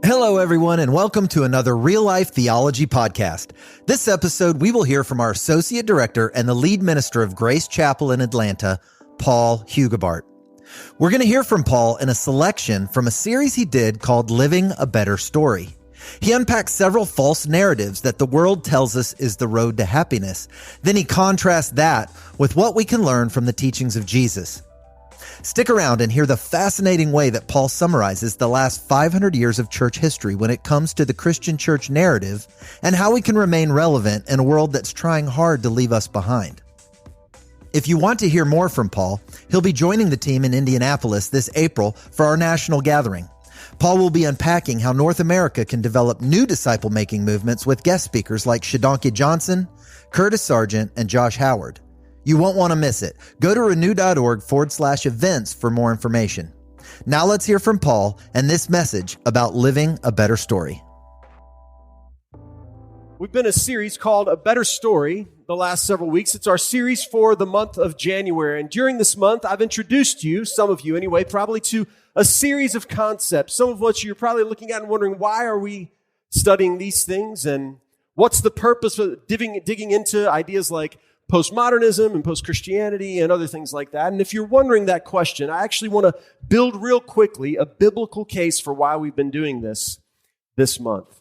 Hello, everyone, and welcome to another Real Life Theology Podcast. This episode, we will hear from our Associate Director and the lead minister of Grace Chapel in Atlanta, Paul Huyghebaert. We're going to hear from Paul in a selection from a series he did called Living a Better Story. He unpacks several false narratives that the world tells us is the road to happiness. Then he contrasts that with what we can learn from the teachings of Jesus. Stick around and hear the fascinating way that Paul summarizes the last 500 years of church history when it comes to the Christian church narrative and how we can remain relevant in a world that's trying hard to leave us behind. If you want to hear more from Paul, he'll be joining the team in Indianapolis this April for our national gathering. Paul will be unpacking how North America can develop new disciple-making movements with guest speakers like Shadonka Johnson, Curtis Sargent, and Josh Howard. You won't want to miss it. Go to renew.org/events for more information. Now let's hear from Paul and this message about living a better story. We've been in a series called A Better Story the last several weeks. It's our series for the month of January. And during this month, I've introduced you, some of you anyway, probably to a series of concepts, some of which you're probably looking at and wondering, why are we studying these things? And what's the purpose of digging into ideas like postmodernism and post-Christianity and other things like that? And if you're wondering that question, I actually want to build real quickly a biblical case for why we've been doing this month.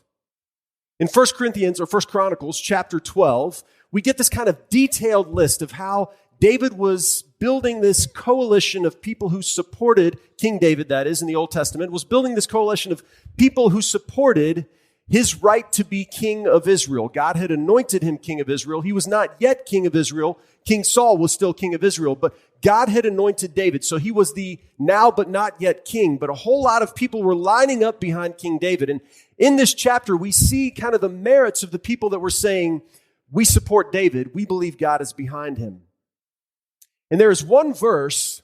In 1 Corinthians or 1 Chronicles chapter 12, we get this kind of detailed list of how David was building this coalition of people who supported, King David that is, in the Old Testament, was building this coalition of people who supported his right to be king of Israel. God had anointed him king of Israel. He was not yet king of Israel. King Saul was still king of Israel, but God had anointed David. So he was the now but not yet king. But a whole lot of people were lining up behind King David. And in this chapter, we see kind of the merits of the people that were saying, we support David. We believe God is behind him. And there is one verse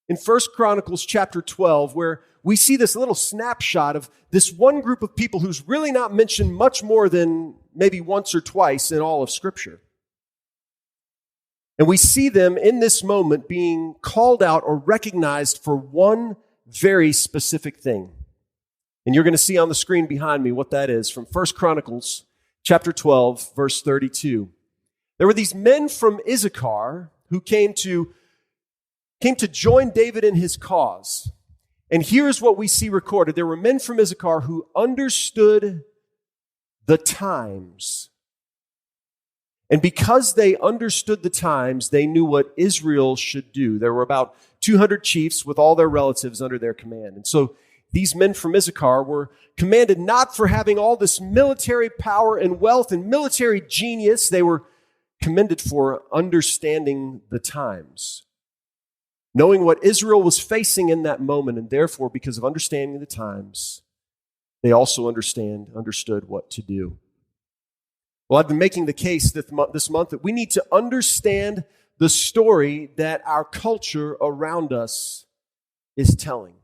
in 1 Chronicles chapter 12 where we see this little snapshot of this one group of people who's really not mentioned much more than maybe once or twice in all of Scripture. And we see them in this moment being called out or recognized for one very specific thing. And you're going to see on the screen behind me what that is from 1 Chronicles chapter 12, verse 32. There were these men from Issachar who came to join David in his cause. And here's what we see recorded. There were men from Issachar who understood the times. And because they understood the times, they knew what Israel should do. There were about 200 chiefs with all their relatives under their command. And so these men from Issachar were commanded not for having all this military power and wealth and military genius. They were commended for understanding the times, knowing what Israel was facing in that moment, and therefore, because of understanding the times, they also understood what to do. Well, I've been making the case this month that we need to understand the story that our culture around us is telling.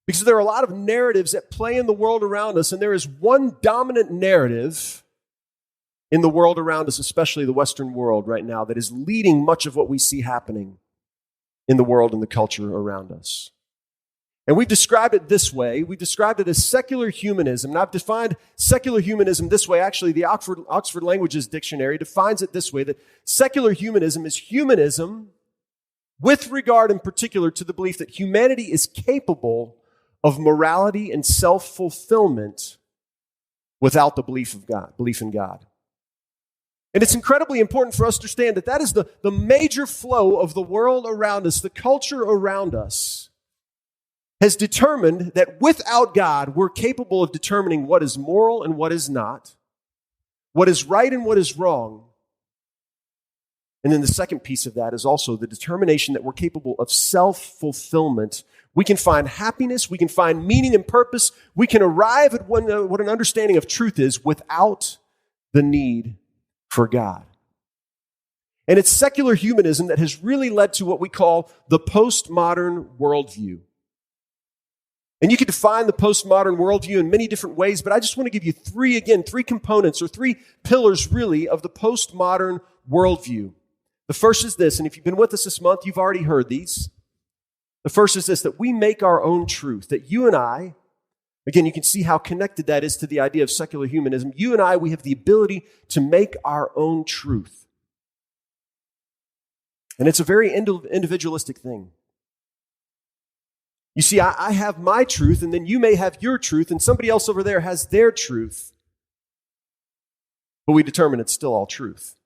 Because there are a lot of narratives at play in the world around us, and there is one dominant narrative in the world around us, especially the Western world right now, that is leading much of what we see happening in the world and the culture around us. And we've described it this way. We've described it as secular humanism. And I've defined secular humanism this way. Actually, the Oxford Languages Dictionary defines it this way, that secular humanism is humanism with regard in particular to the belief that humanity is capable of morality and self-fulfillment without the belief in God. And it's incredibly important for us to understand that is the major flow of the world around us, the culture around us, has determined that without God, we're capable of determining what is moral and what is not, what is right and what is wrong. And then the second piece of that is also the determination that we're capable of self-fulfillment. We can find happiness, we can find meaning and purpose, we can arrive at what an understanding of truth is without the need for God. And it's secular humanism that has really led to what we call the postmodern worldview. And you can define the postmodern worldview in many different ways, but I just want to give you three components or three pillars really of the postmodern worldview. The first is this, and if you've been with us this month, you've already heard these. The first is this, that we make our own truth, that you and I Again, you can see how connected that is to the idea of secular humanism. You and I, we have the ability to make our own truth. And it's a very individualistic thing. You see, I have my truth, and then you may have your truth, and somebody else over there has their truth. But we determine it's still all truth.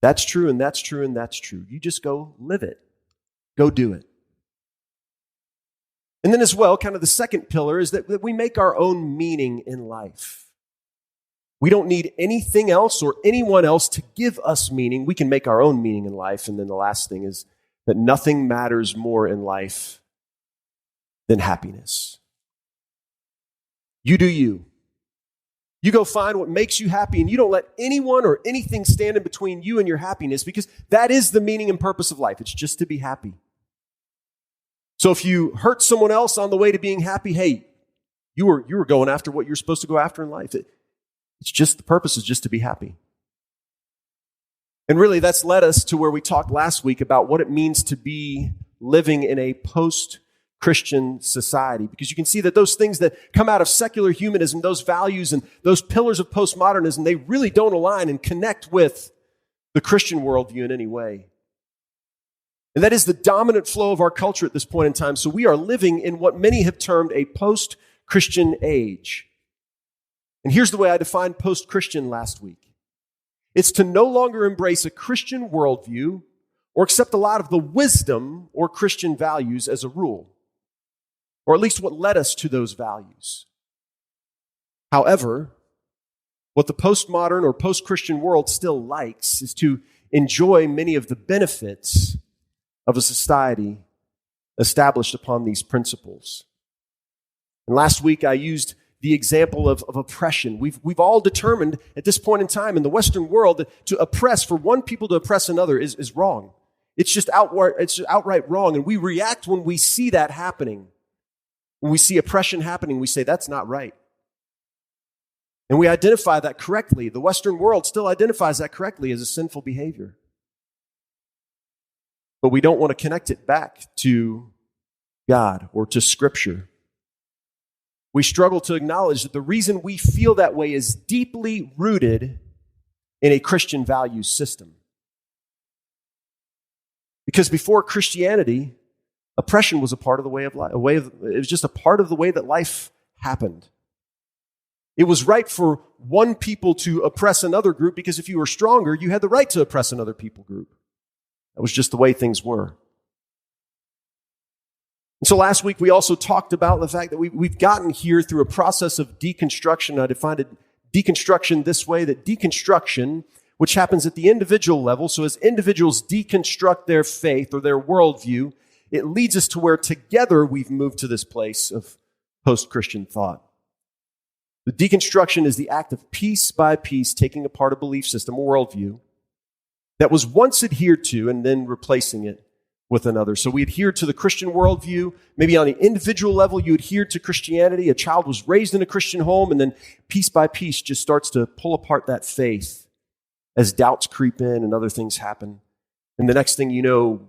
That's true, and that's true, and that's true. You just go live it. Go do it. And then as well, kind of the second pillar is that we make our own meaning in life. We don't need anything else or anyone else to give us meaning. We can make our own meaning in life. And then the last thing is that nothing matters more in life than happiness. You do you. You go find what makes you happy, and you don't let anyone or anything stand in between you and your happiness, because that is the meaning and purpose of life. It's just to be happy. So if you hurt someone else on the way to being happy, hey, you were going after what you're supposed to go after in life. It's just, the purpose is just to be happy. And really, that's led us to where we talked last week about what it means to be living in a post-Christian society. Because you can see that those things that come out of secular humanism, those values and those pillars of postmodernism, they really don't align and connect with the Christian worldview in any way. And that is the dominant flow of our culture at this point in time. So we are living in what many have termed a post-Christian age. And here's the way I defined post-Christian last week. It's to no longer embrace a Christian worldview or accept a lot of the wisdom or Christian values as a rule, or at least what led us to those values. However, what the postmodern or post-Christian world still likes is to enjoy many of the benefits of a society established upon these principles. And last week I used the example of oppression. We've all determined at this point in time in the Western world that to oppress, for one people to oppress another is wrong. It's just outright wrong. And we react when we see that happening. When we see oppression happening, we say, that's not right. And we identify that correctly. The Western world still identifies that correctly as a sinful behavior. But we don't want to connect it back to God or to Scripture. We struggle to acknowledge that the reason we feel that way is deeply rooted in a Christian values system. Because before Christianity, oppression was a part of the way of life. It was just a part of the way that life happened. It was right for one people to oppress another group because if you were stronger, you had the right to oppress another people group. That was just the way things were. And so last week we also talked about the fact that we've gotten here through a process of deconstruction. I defined deconstruction this way, that deconstruction, which happens at the individual level, so as individuals deconstruct their faith or their worldview, it leads us to where together we've moved to this place of post-Christian thought. The deconstruction is the act of piece by piece taking apart a belief system or worldview that was once adhered to and then replacing it with another. So we adhered to the Christian worldview. Maybe on the individual level, you adhered to Christianity. A child was raised in a Christian home, and then piece by piece just starts to pull apart that faith as doubts creep in and other things happen. And the next thing you know,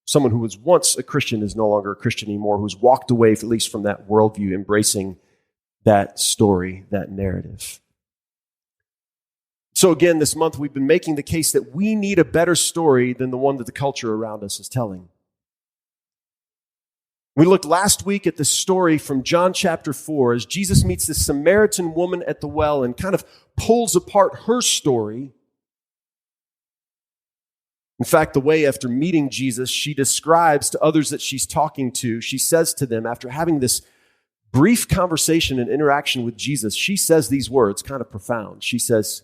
someone who was once a Christian is no longer a Christian anymore, who's walked away, at least from that worldview, embracing that story, that narrative. So again, this month we've been making the case that we need a better story than the one that the culture around us is telling. We looked last week at the story from John chapter 4 as Jesus meets this Samaritan woman at the well and kind of pulls apart her story. In fact, the way after meeting Jesus, she describes to others that she's talking to, she says to them, after having this brief conversation and interaction with Jesus, she says these words, kind of profound. She says,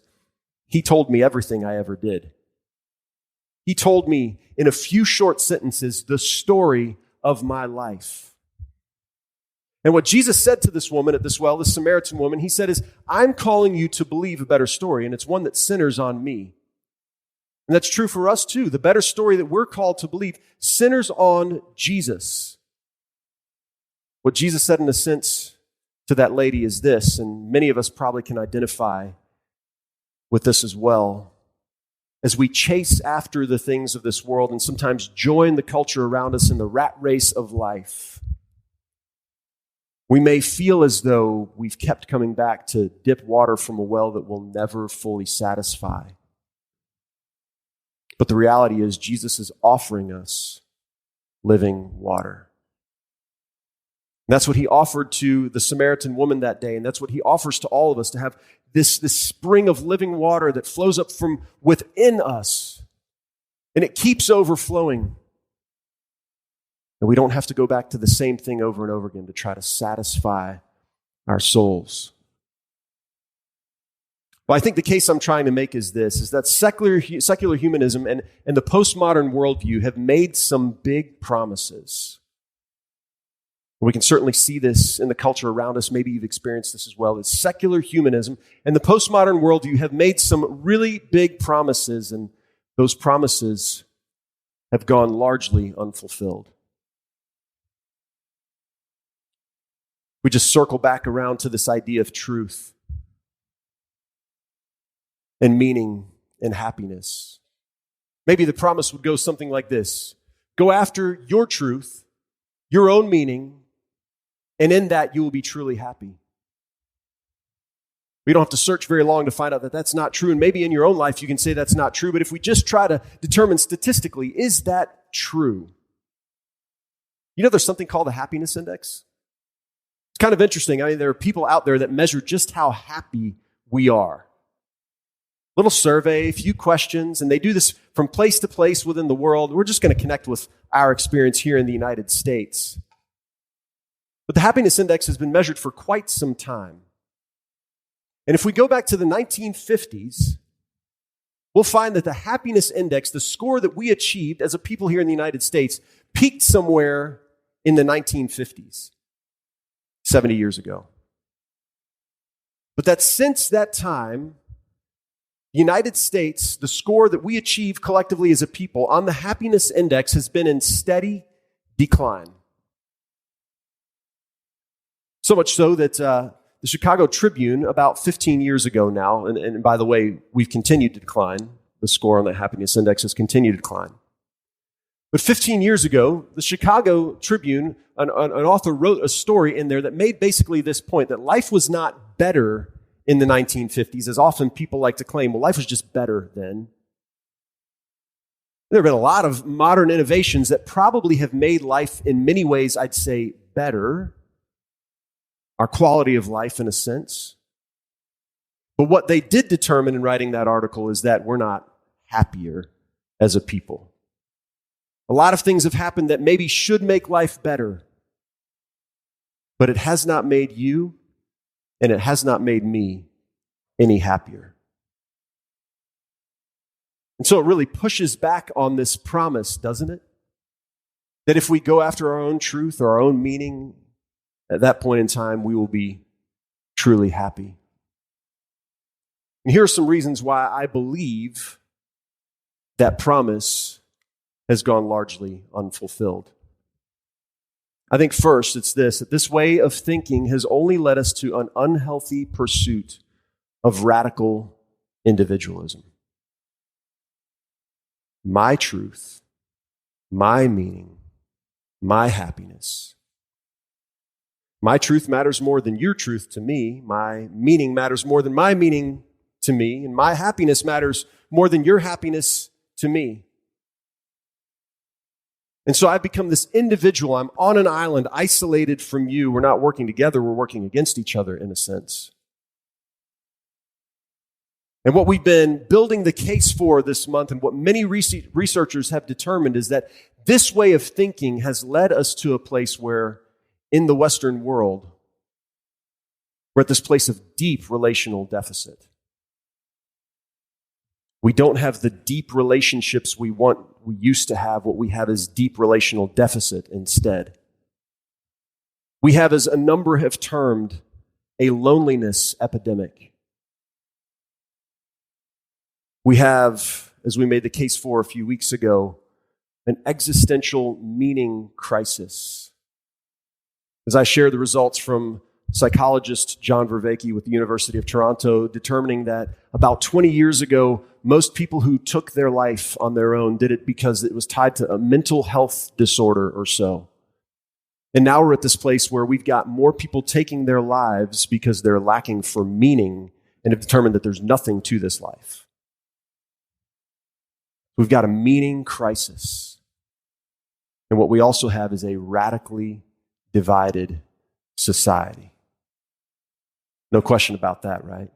"He told me everything I ever did. He told me in a few short sentences the story of my life." And what Jesus said to this woman at this well, this Samaritan woman, he said is, "I'm calling you to believe a better story, and it's one that centers on me." And that's true for us too. The better story that we're called to believe centers on Jesus. What Jesus said in a sense to that lady is this, and many of us probably can identify with this as well. As we chase after the things of this world and sometimes join the culture around us in the rat race of life, We may feel as though we've kept coming back to dip water from a well that will never fully satisfy. But the reality is Jesus is offering us living water. And that's what he offered to the Samaritan woman that day, and that's what he offers to all of us, to have this spring of living water that flows up from within us, and it keeps overflowing. And we don't have to go back to the same thing over and over again to try to satisfy our souls. Well, I think the case I'm trying to make is this, is that secular humanism and the postmodern worldview have made some big promises. We can certainly see this in the culture around us. Maybe you've experienced this as well. It's secular humanism and the postmodern worldview have made some really big promises, and those promises have gone largely unfulfilled. We just circle back around to this idea of truth and meaning and happiness. Maybe the promise would go something like this: go after your truth, your own meaning, and in that you will be truly happy. We don't have to search very long to find out that that's not true, and maybe in your own life you can say that's not true, but if we just try to determine statistically, is that true? You know, there's something called the happiness index. It's kind of interesting. I mean, there are people out there that measure just how happy we are. Little survey, a few questions, and they do this from place to place within the world. We're just going to connect with our experience here in the United States. But the happiness index has been measured for quite some time. And if we go back to the 1950s, we'll find that the happiness index, the score that we achieved as a people here in the United States, peaked somewhere in the 1950s, 70 years ago. But that since that time, the United States, the score that we achieve collectively as a people on the happiness index has been in steady decline. So much so that the Chicago Tribune, about 15 years ago now, and by the way, we've continued to decline. The score on the happiness index has continued to decline. But 15 years ago, the Chicago Tribune, an author wrote a story in there that made basically this point, that life was not better in the 1950s, as often people like to claim. Well, life was just better then. There have been a lot of modern innovations that probably have made life in many ways, I'd say, better. Our quality of life, in a sense. But what they did determine in writing that article is that we're not happier as a people. A lot of things have happened that maybe should make life better, but it has not made you, and it has not made me any happier. And so it really pushes back on this promise, doesn't it? That if we go after our own truth or our own meaning, at that point in time, we will be truly happy. And here are some reasons why I believe that promise has gone largely unfulfilled. I think first it's this, that this way of thinking has only led us to an unhealthy pursuit of radical individualism. My truth, my meaning, my happiness. My truth matters more than your truth to me. My meaning matters more than my meaning to me. And my happiness matters more than your happiness to me. And so I've become this individual. I'm on an island, isolated from you. We're not working together. We're working against each other, in a sense. And what we've been building the case for this month, and what many researchers have determined, is that this way of thinking has led us to a place where, in the Western world, we're at this place of deep relational deficit. We don't have the deep relationships we used to have. What we have is deep relational deficit instead. We have, as a number have termed, a loneliness epidemic. We have, as we made the case for a few weeks ago, an existential meaning crisis. As I share the results from psychologist John Vervaeke with the University of Toronto, determining that about 20 years ago, most people who took their life on their own did it because it was tied to a mental health disorder or so. And now we're at this place where we've got more people taking their lives because they're lacking for meaning and have determined that there's nothing to this life. We've got a meaning crisis. And what we also have is a radically divided society. No question about that, right?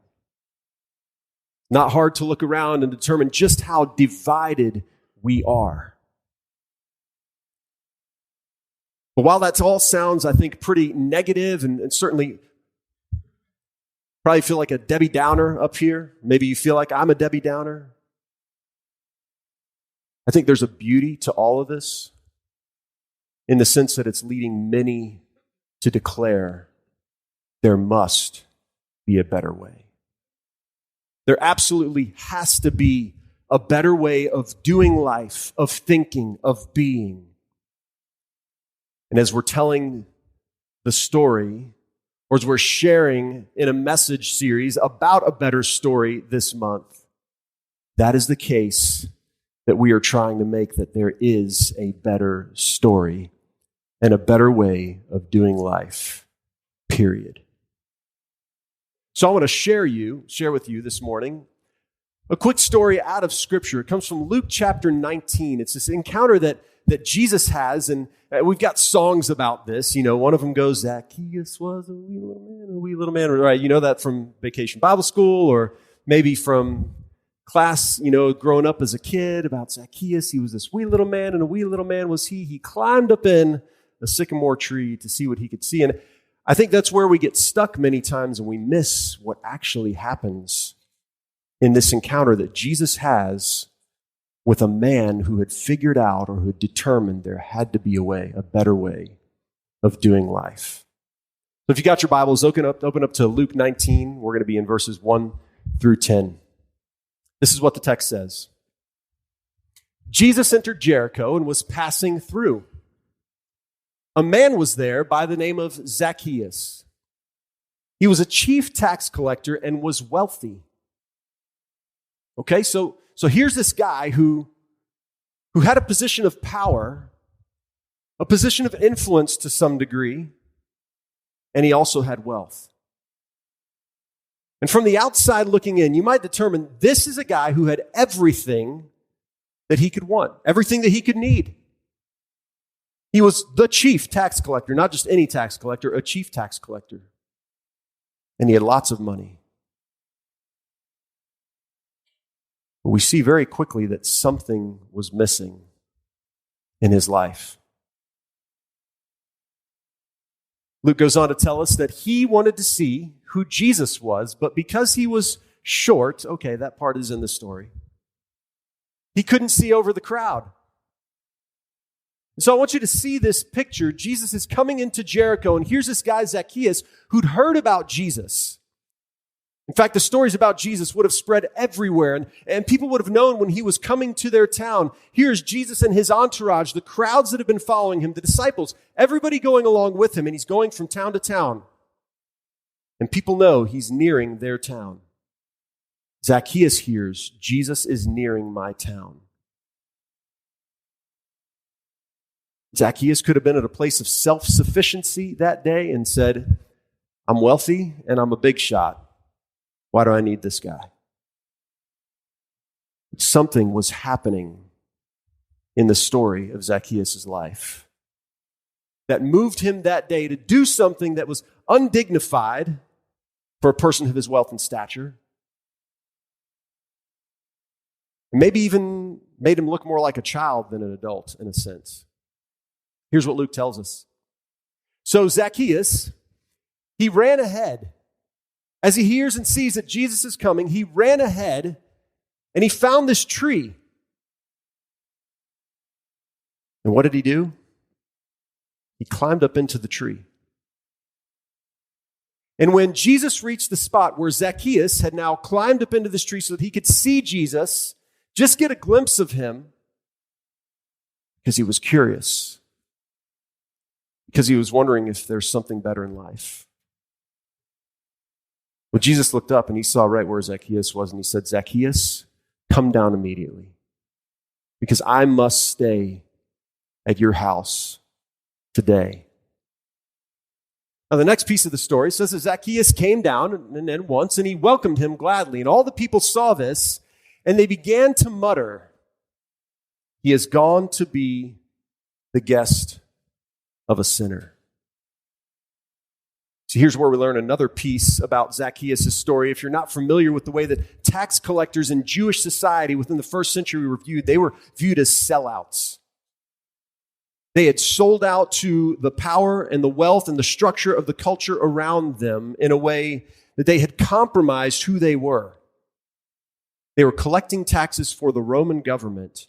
Not hard to look around and determine just how divided we are. But while that all sounds, I think, pretty negative and certainly probably feel like a Debbie Downer up here, maybe you feel like I'm a Debbie Downer, I think there's a beauty to all of this in the sense that it's leading many to declare there must be a better way. There absolutely has to be a better way of doing life, of thinking, of being. And as we're telling the story, or as we're sharing in a message series about a better story this month, that is the case that we are trying to make, that there is a better story and a better way of doing life, period. So I want to share with you this morning a quick story out of Scripture. It comes from Luke chapter 19. It's this encounter that Jesus has, and we've got songs about this. You know, one of them goes, Zacchaeus was a wee little man, right? You know that from Vacation Bible School, or maybe from class, you know, growing up as a kid about Zacchaeus. He was this wee little man, and a wee little man was he. He climbed up in a sycamore tree to see what he could see. And I think that's where we get stuck many times, and we miss what actually happens in this encounter that Jesus has with a man who had figured out, or who had determined there had to be a way, a better way of doing life. So if you got your Bibles, open up to Luke 19. We're going to be in verses 1 through 10. This is what the text says. Jesus entered Jericho and was passing through. A man was there by the name of Zacchaeus. He was a chief tax collector and was wealthy. Okay, so here's this guy who had a position of power, a position of influence to some degree, and he also had wealth. And from the outside looking in, you might determine this is a guy who had everything that he could want, everything that he could need. He was the chief tax collector, not just any tax collector, a chief tax collector. And he had lots of money. But we see very quickly that something was missing in his life. Luke goes on to tell us that he wanted to see who Jesus was, but because he was short, okay, that part is in the story, he couldn't see over the crowd. So I want you to see this picture. Jesus is coming into Jericho, and here's this guy, Zacchaeus, who'd heard about Jesus. In fact, the stories about Jesus would have spread everywhere, and people would have known when he was coming to their town. Here's Jesus and his entourage, the crowds that have been following him, the disciples, everybody going along with him, and he's going from town to town. And people know he's nearing their town. Zacchaeus hears, Jesus is nearing my town. Zacchaeus could have been at a place of self-sufficiency that day and said, I'm wealthy and I'm a big shot. Why do I need this guy? But something was happening in the story of Zacchaeus' life that moved him that day to do something that was undignified for a person of his wealth and stature. And maybe even made him look more like a child than an adult in a sense. Here's what Luke tells us. So Zacchaeus, he ran ahead. As he hears and sees that Jesus is coming, he ran ahead and he found this tree. And what did he do? He climbed up into the tree. And when Jesus reached the spot where Zacchaeus had now climbed up into this tree so that he could see Jesus, just get a glimpse of him, because he was curious, because he was wondering if there's something better in life. Well, Jesus looked up and he saw right where Zacchaeus was, and he said, Zacchaeus, come down immediately, because I must stay at your house today. Now, the next piece of the story says that Zacchaeus came down and then once, and he welcomed him gladly. And all the people saw this, and they began to mutter, "He has gone to be the guest of a sinner." So here's where we learn another piece about Zacchaeus' story. If you're not familiar with the way that tax collectors in Jewish society within the first century were viewed, they were viewed as sellouts. They had sold out to the power and the wealth and the structure of the culture around them in a way that they had compromised who they were. They were collecting taxes for the Roman government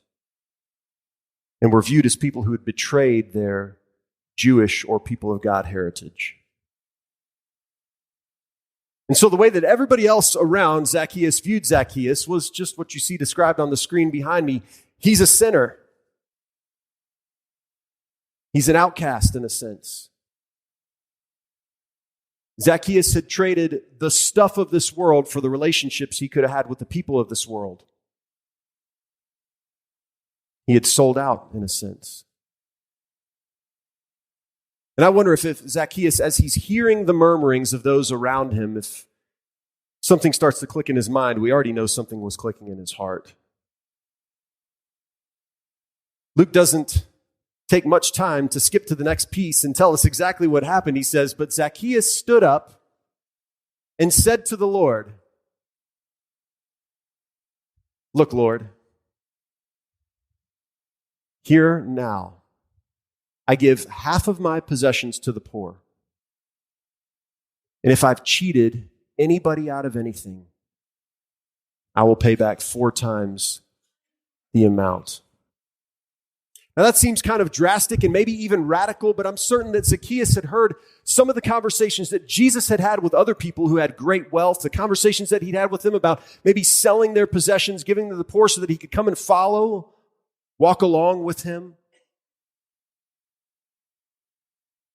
and were viewed as people who had betrayed their Jewish or people of God heritage. And so the way that everybody else around Zacchaeus viewed Zacchaeus was just what you see described on the screen behind me. He's a sinner. He's an outcast in a sense. Zacchaeus had traded the stuff of this world for the relationships he could have had with the people of this world. He had sold out in a sense. And I wonder if Zacchaeus, as he's hearing the murmurings of those around him, if something starts to click in his mind, we already know something was clicking in his heart. Luke doesn't take much time to skip to the next piece and tell us exactly what happened. He says, "But Zacchaeus stood up and said to the Lord, 'Look, Lord, here now, I give half of my possessions to the poor. And if I've cheated anybody out of anything, I will pay back 4 times the amount.'" Now that seems kind of drastic and maybe even radical, but I'm certain that Zacchaeus had heard some of the conversations that Jesus had had with other people who had great wealth, the conversations that he'd had with them about maybe selling their possessions, giving them to the poor so that he could come and follow, walk along with him.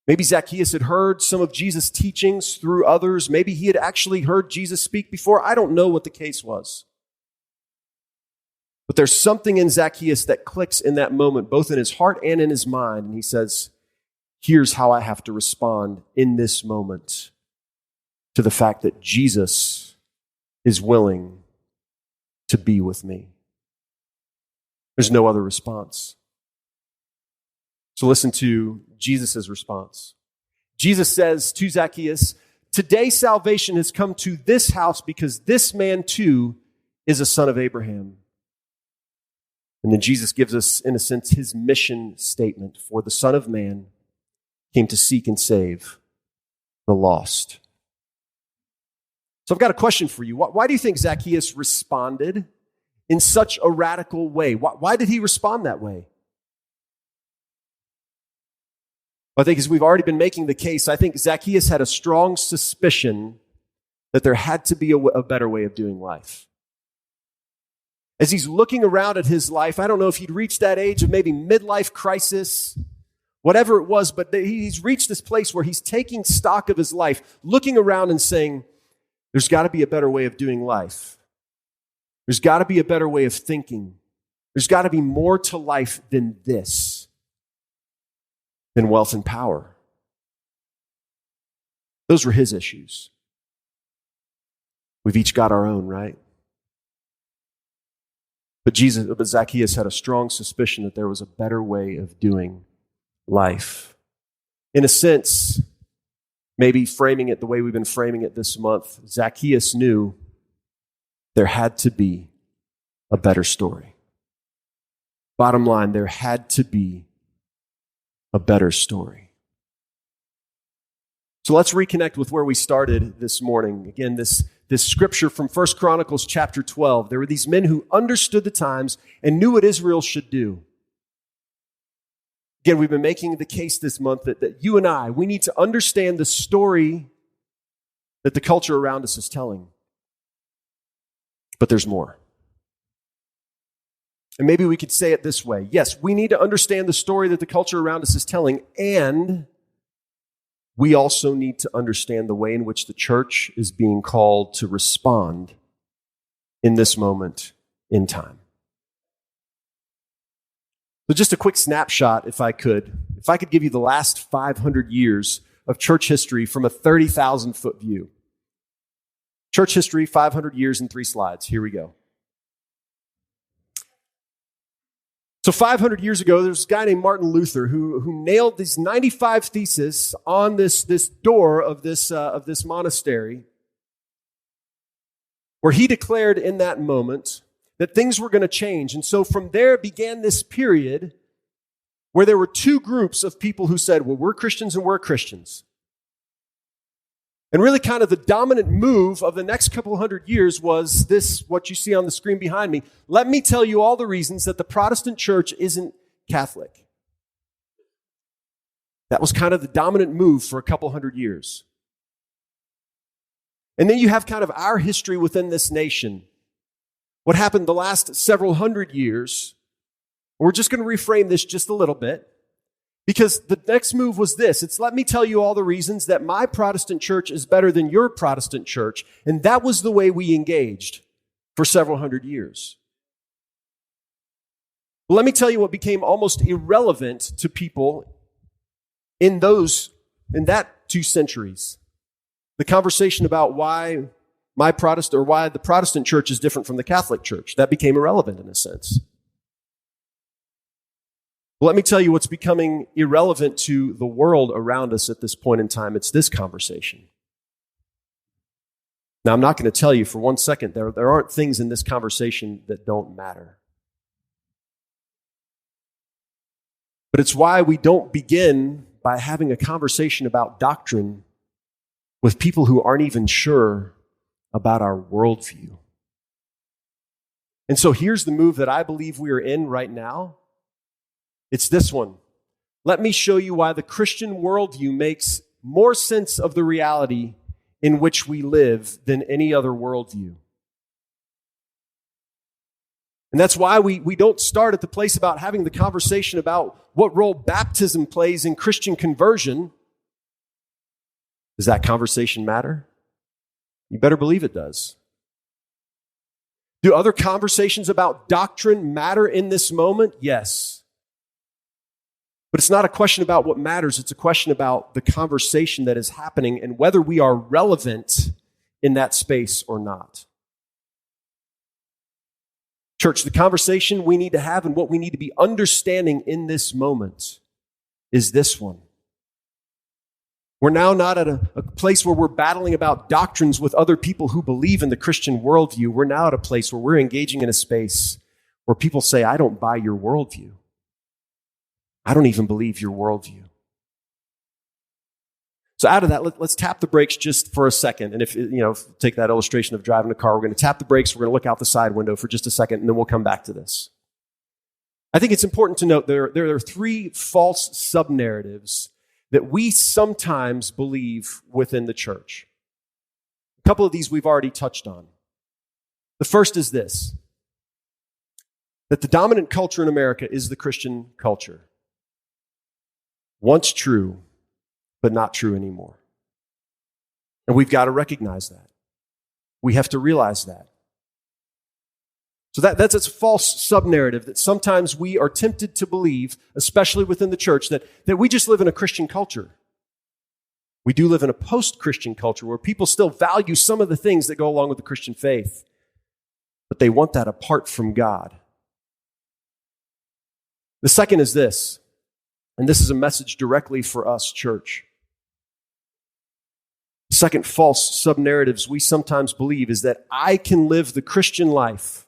Maybe Zacchaeus had heard some of Jesus' teachings through others. Maybe he had actually heard Jesus speak before. I don't know what the case was. But there's something in Zacchaeus that clicks in that moment, both in his heart and in his mind. And he says, here's how I have to respond in this moment to the fact that Jesus is willing to be with me. There's no other response. So listen to Jesus' response. Jesus says to Zacchaeus, "Today salvation has come to this house because this man too is a son of Abraham." And then Jesus gives us, in a sense, his mission statement. "For the Son of Man came to seek and save the lost." So I've got a question for you. Why do you think Zacchaeus responded in such a radical way? Why did he respond that way? I think as we've already been making the case, I think Zacchaeus had a strong suspicion that there had to be a better way of doing life. As he's looking around at his life, I don't know if he'd reached that age of maybe midlife crisis, whatever it was, but he's reached this place where he's taking stock of his life, looking around and saying, there's got to be a better way of doing life. There's got to be a better way of thinking. There's got to be more to life than this, than wealth and power. Those were his issues. We've each got our own, right? But Zacchaeus had a strong suspicion that there was a better way of doing life. In a sense, maybe framing it the way we've been framing it this month, Zacchaeus knew there had to be a better story. Bottom line, there had to be a better story. So let's reconnect with where we started this morning. Again, this scripture from 1 Chronicles chapter 12. There were these men who understood the times and knew what Israel should do. Again, we've been making the case this month that you and I, we need to understand the story that the culture around us is telling. But there's more. And maybe we could say it this way. Yes, we need to understand the story that the culture around us is telling, and we also need to understand the way in which the church is being called to respond in this moment in time. So just a quick snapshot, if I could give you the last 500 years of church history from a 30,000-foot view. Church history, 500 years in 3 slides. Here we go. So 500 years ago, there was a guy named Martin Luther who nailed these 95 theses on this door of this monastery, where he declared in that moment that things were going to change. And so from there began this period where there were 2 groups of people who said, well, we're Christians and we're Christians. And really kind of the dominant move of the next couple hundred years was this, what you see on the screen behind me. Let me tell you all the reasons that the Protestant church isn't Catholic. That was kind of the dominant move for a couple hundred years. And then you have kind of our history within this nation. What happened the last several hundred years. We're just going to reframe this just a little bit. Because the next move was this. It's let me tell you all the reasons that my Protestant church is better than your Protestant church. And that was the way we engaged for several hundred years. Well, let me tell you what became almost irrelevant to people in that 2 centuries. The conversation about why the Protestant church is different from the Catholic church. That became irrelevant in a sense. Well, let me tell you what's becoming irrelevant to the world around us at this point in time. It's this conversation. Now, I'm not going to tell you for 1 second, there aren't things in this conversation that don't matter. But it's why we don't begin by having a conversation about doctrine with people who aren't even sure about our worldview. And so here's the move that I believe we are in right now. It's this one. Let me show you why the Christian worldview makes more sense of the reality in which we live than any other worldview. And that's why we don't start at the place about having the conversation about what role baptism plays in Christian conversion. Does that conversation matter? You better believe it does. Do other conversations about doctrine matter in this moment? Yes. But it's not a question about what matters. It's a question about the conversation that is happening and whether we are relevant in that space or not. Church, the conversation we need to have and what we need to be understanding in this moment is this one. We're now not at a place where we're battling about doctrines with other people who believe in the Christian worldview. We're now at a place where we're engaging in a space where people say, I don't buy your worldview. I don't even believe your worldview. So out of that, let's tap the brakes just for a second. And if take that illustration of driving a car, we're going to tap the brakes, we're going to look out the side window for just a second, and then we'll come back to this. I think it's important to note there are 3 false sub-narratives that we sometimes believe within the church. A couple of these we've already touched on. The first is this, that the dominant culture in America is the Christian culture. Once true, but not true anymore. And we've got to recognize that. We have to realize that. So that's a false sub-narrative that sometimes we are tempted to believe, especially within the church, that we just live in a Christian culture. We do live in a post-Christian culture where people still value some of the things that go along with the Christian faith, but they want that apart from God. The second is this, and this is a message directly for us, church. The second false sub-narratives we sometimes believe is that I can live the Christian life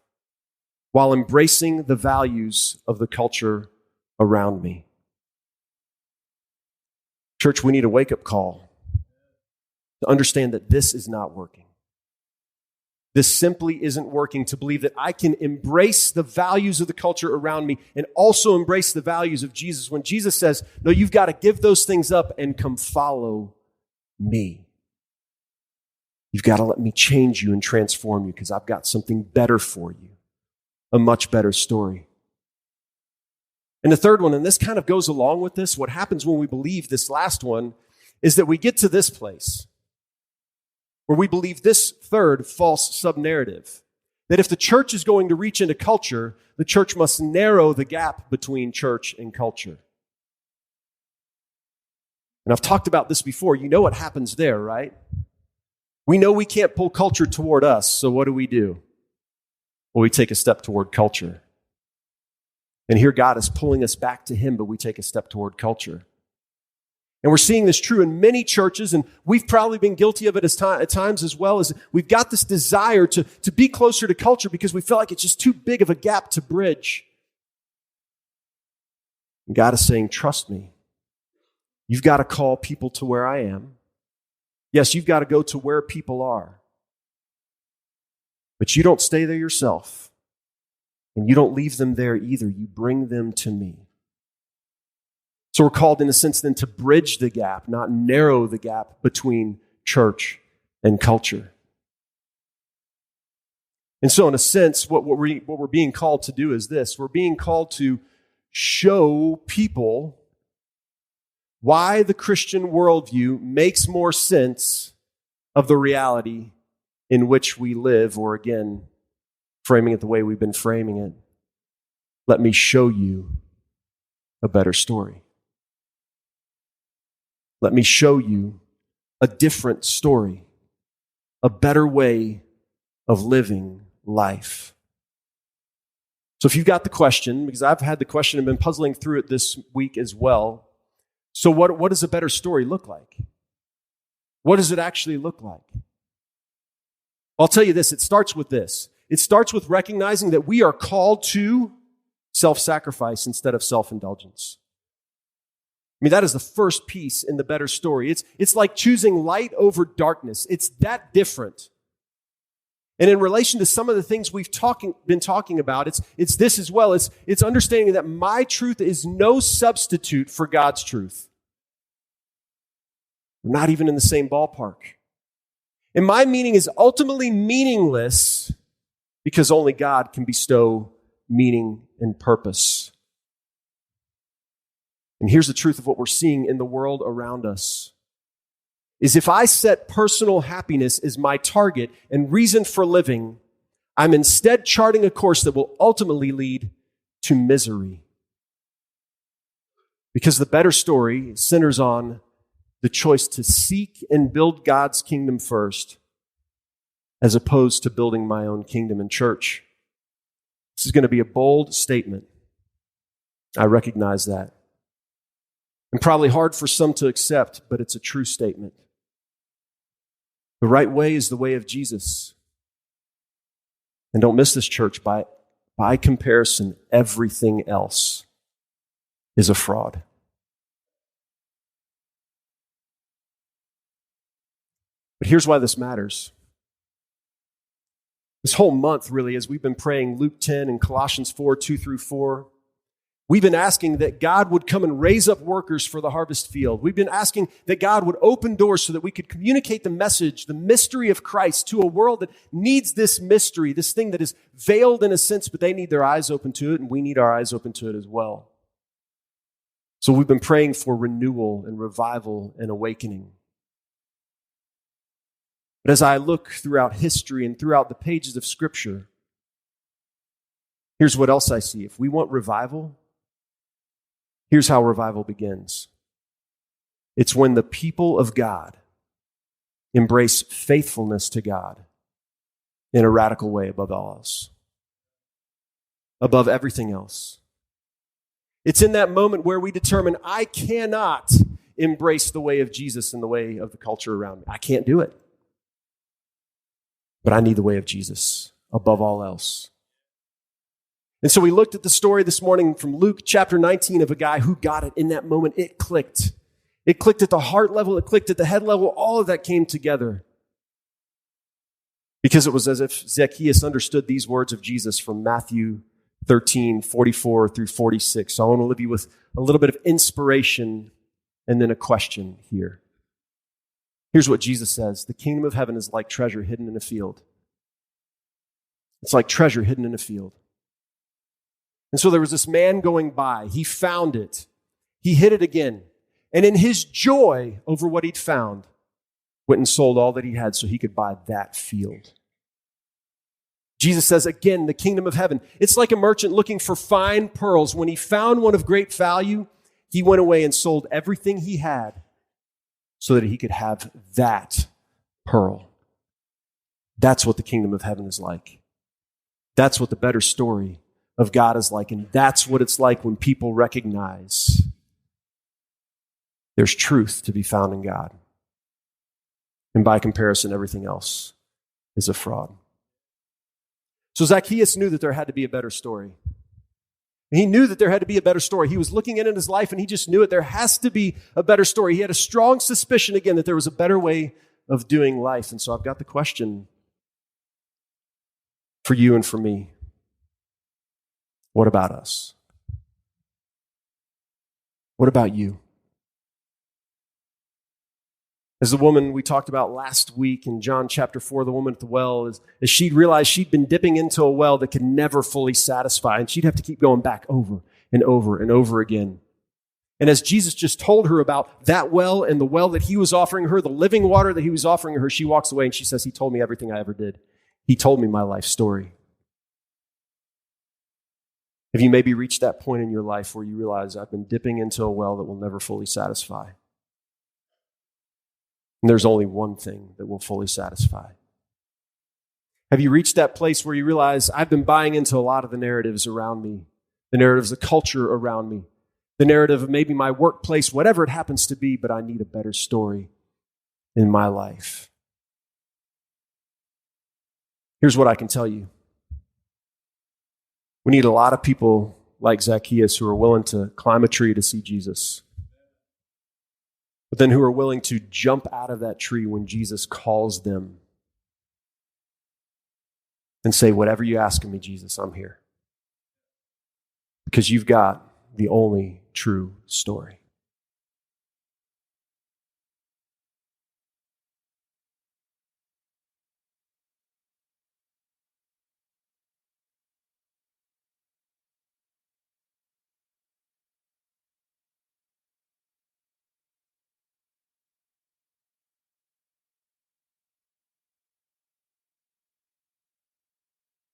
while embracing the values of the culture around me. Church, we need a wake-up call to understand that this is not working. This simply isn't working, to believe that I can embrace the values of the culture around me and also embrace the values of Jesus. When Jesus says, no, you've got to give those things up and come follow me. You've got to let me change you and transform you because I've got something better for you, a much better story. And the third one, and this kind of goes along with this, what happens when we believe this last one is that we get to this place where we believe this third false sub-narrative, that if the church is going to reach into culture, the church must narrow the gap between church and culture. And I've talked about this before. You know what happens there, right? We know we can't pull culture toward us, so what do? Well, we take a step toward culture. And here God is pulling us back to him, but we take a step toward culture. And we're seeing this true in many churches, and we've probably been guilty of it at times as well, as we've got this desire to be closer to culture because we feel like it's just too big of a gap to bridge. And God is saying, trust me. You've got to call people to where I am. Yes, you've got to go to where people are. But you don't stay there yourself. And you don't leave them there either. You bring them to me. So we're called, in a sense, then to bridge the gap, not narrow the gap between church and culture. And so, in a sense, what we're being called to do is this. We're being called to show people why the Christian worldview makes more sense of the reality in which we live, or again, framing it the way we've been framing it. Let me show you a better story. Let me show you a different story, a better way of living life. So if you've got the question, because I've had the question and been puzzling through it this week as well, so what does a better story look like? What does it actually look like? I'll tell you this, it starts with this. It starts with recognizing that we are called to self-sacrifice instead of self-indulgence. I mean, that is the first piece in the better story. It's like choosing light over darkness. It's that different. And in relation to some of the things we've been talking about, it's this as well. It's understanding that my truth is no substitute for God's truth. We're not even in the same ballpark. And my meaning is ultimately meaningless because only God can bestow meaning and purpose. And here's the truth of what we're seeing in the world around us. Is if I set personal happiness as my target and reason for living, I'm instead charting a course that will ultimately lead to misery. Because the better story centers on the choice to seek and build God's kingdom first, as opposed to building my own kingdom and church. This is going to be a bold statement. I recognize that. And probably hard for some to accept, but it's a true statement. The right way is the way of Jesus. And don't miss this, church. By comparison, everything else is a fraud. But here's why this matters. This whole month, really, as we've been praying Luke 10 and Colossians 4, 2 through 4, we've been asking that God would come and raise up workers for the harvest field. We've been asking that God would open doors so that we could communicate the message, the mystery of Christ, to a world that needs this mystery, this thing that is veiled in a sense, but they need their eyes open to it, and we need our eyes open to it as well. So we've been praying for renewal and revival and awakening. But as I look throughout history and throughout the pages of Scripture, here's what else I see. If we want revival, here's how revival begins. It's when the people of God embrace faithfulness to God in a radical way above all else, above everything else. It's in that moment where we determine, I cannot embrace the way of Jesus and the way of the culture around me. I can't do it. But I need the way of Jesus above all else. And so we looked at the story this morning from Luke chapter 19 of a guy who got it in that moment. It clicked. It clicked at the heart level. It clicked at the head level. All of that came together. Because it was as if Zacchaeus understood these words of Jesus from Matthew 13, 44 through 46. So I want to leave you with a little bit of inspiration and then a question here. Here's what Jesus says. The kingdom of heaven is like treasure hidden in a field. It's like treasure hidden in a field. And so there was this man going by. He found it. He hid it again. And in his joy over what he'd found, went and sold all that he had so he could buy that field. Jesus says, again, the kingdom of heaven. It's like a merchant looking for fine pearls. When he found one of great value, he went away and sold everything he had so that he could have that pearl. That's what the kingdom of heaven is like. That's what the better story of God is like. And that's what it's like when people recognize there's truth to be found in God. And by comparison, everything else is a fraud. So Zacchaeus knew that there had to be a better story. He knew that there had to be a better story. He was looking in his life and he just knew it. There has to be a better story. He had a strong suspicion again that there was a better way of doing life. And so I've got the question for you and for me. What about us? What about you? As the woman we talked about last week in John chapter 4, the woman at the well, as she realized she'd been dipping into a well that could never fully satisfy, and she'd have to keep going back over and over and over again. And as Jesus just told her about that well and the well that he was offering her, the living water that he was offering her, she walks away and she says, he told me everything I ever did. He told me my life story. Have you maybe reached that point in your life where you realize I've been dipping into a well that will never fully satisfy? And there's only one thing that will fully satisfy. Have you reached that place where you realize I've been buying into a lot of the narratives around me, the narratives, the culture around me, the narrative of maybe my workplace, whatever it happens to be, but I need a better story in my life? Here's what I can tell you. We need a lot of people like Zacchaeus who are willing to climb a tree to see Jesus, but then who are willing to jump out of that tree when Jesus calls them and say, whatever you ask of me, Jesus, I'm here. Because you've got the only true story.